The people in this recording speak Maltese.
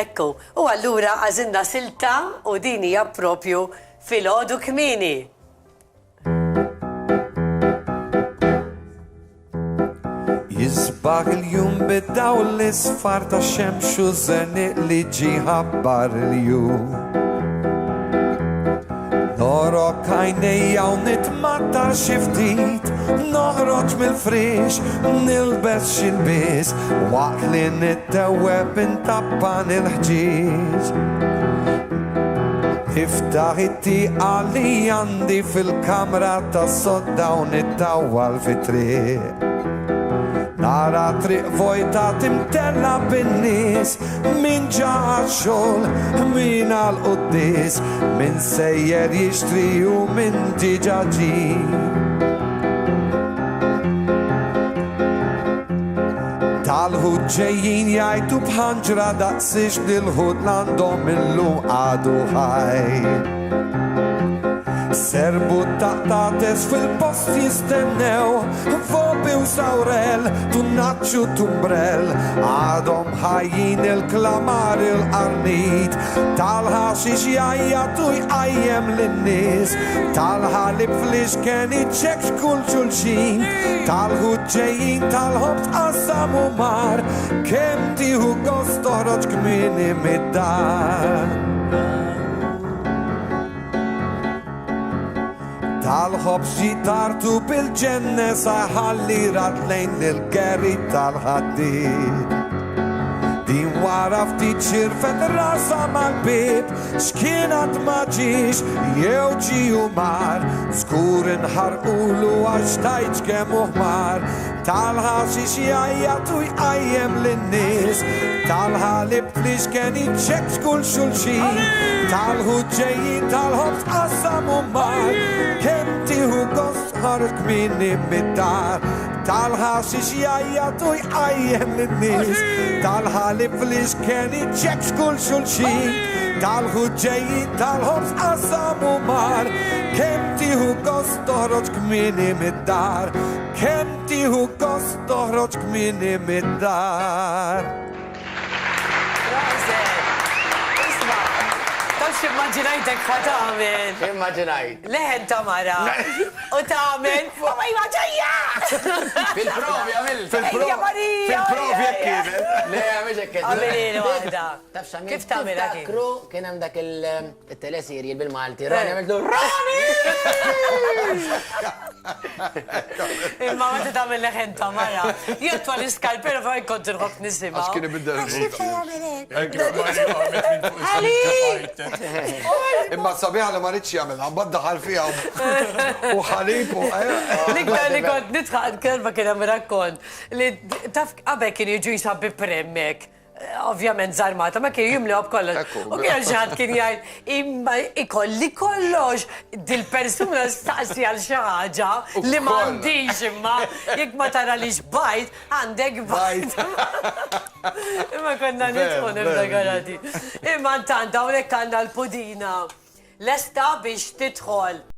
Ekku, u allura għażilna silta u din hija propju Filgħodu kmieni. Jisbaħ il-jum biddaw l-isfar ta' xemx u zeniq li ġi ħabbar il-jum. Norok għajnejja u nitmattar xiftit, noħroġ mill-frix, nilbes xilbis, waqt li nitteweb intappan il-ħġiġ. Iftaħ it-tieqa li għandi fil-kamra ta' sodda u nittawwal fit-triq. Nara triq vojta timtella bin-nies, min ġa xogħol, min għal-qudies, min sejjer jixtri u min diġà ġie. Tal-ħud ġejjin jgħidu bħanġra daqsix li l-ħud l-għandhom illum għadu ħaj. Serbu taqtates fil-post jistennew, fobi u sawrel, tunnaċċu tumbrel, għadhom ħajjin il-klamar il-qarnit, tal-ħaxix jajjatu jqajjem l-nis, tal-ħalib fl-ixken iċċek xkull xulxin, tal-ħud ġejjin tal-ħobt qassam u mar, kem tiħu gost toħroġ kmieni mid-dar. Tal-ħobs ġitartu bil-ġenne saħalli ratlejn l-geri tal-ħaddid. Din wara ftit xirfet rasa mal-bib, xkienat maġiġ jew ġi u mar, skur inħarqulu għax tajġ kemm uħmar, tal-ħaxix jajjatu jqajjem l-nis, tal-ħalib fl-ixken iċċek xkull xulxin, tal-ħud ġejjin tal-ħobs qassam u mar, kem tiħu gost ħarġ kmieni mid-dar, tal-ħaxix jajjatu jqajjem l-nis, tal-ħalib fl-ixken iċċek xkull xulxin, tal-ħud ġejjin tal-ħobs qassam u mar, kem tiħu gost toħroġ kmieni mid-dar, kem tiħu gost toħroġ kmieni mid-dar. Immaġinajtek ħatamel. Immaġinajt. Leħen tamara. U tamel. Ma jmaġajja! Fil-provi għamil. Ejja Marija! Fil-provi jekk kienet. Le għamil ġekket. Għamilin wahda. Tafx għamil. Kif tamel għaki? Kru kien hemm dak il-telesirji bil-Malti. Rani għamiltu Rani! Imma ma t-tamel leħen tamara. Jotwa l-iskalper u għaj kont nħobb nisima. Għax kien ibidda imma sabiħa li ma rridx jagħmilha, mbagħad daħal fiha u ħalib u L-iktar li kont nitħaq kelma kien hemm rakkont li taf qabel kien jiġu jisabbi premmek. Ovvjament żarmata, ma kien jimlew b'kollox. U kien ġad kien jgħid imma ikolli kollox dil-persuna staqsi għal xi ħaġa li m'għandix imma jekk ma taralix bajt għandek bajt. Imma konna nidħu nifdagarati. Imma tant hawnhekk għandna l-pudina. Lesta biex tidħol.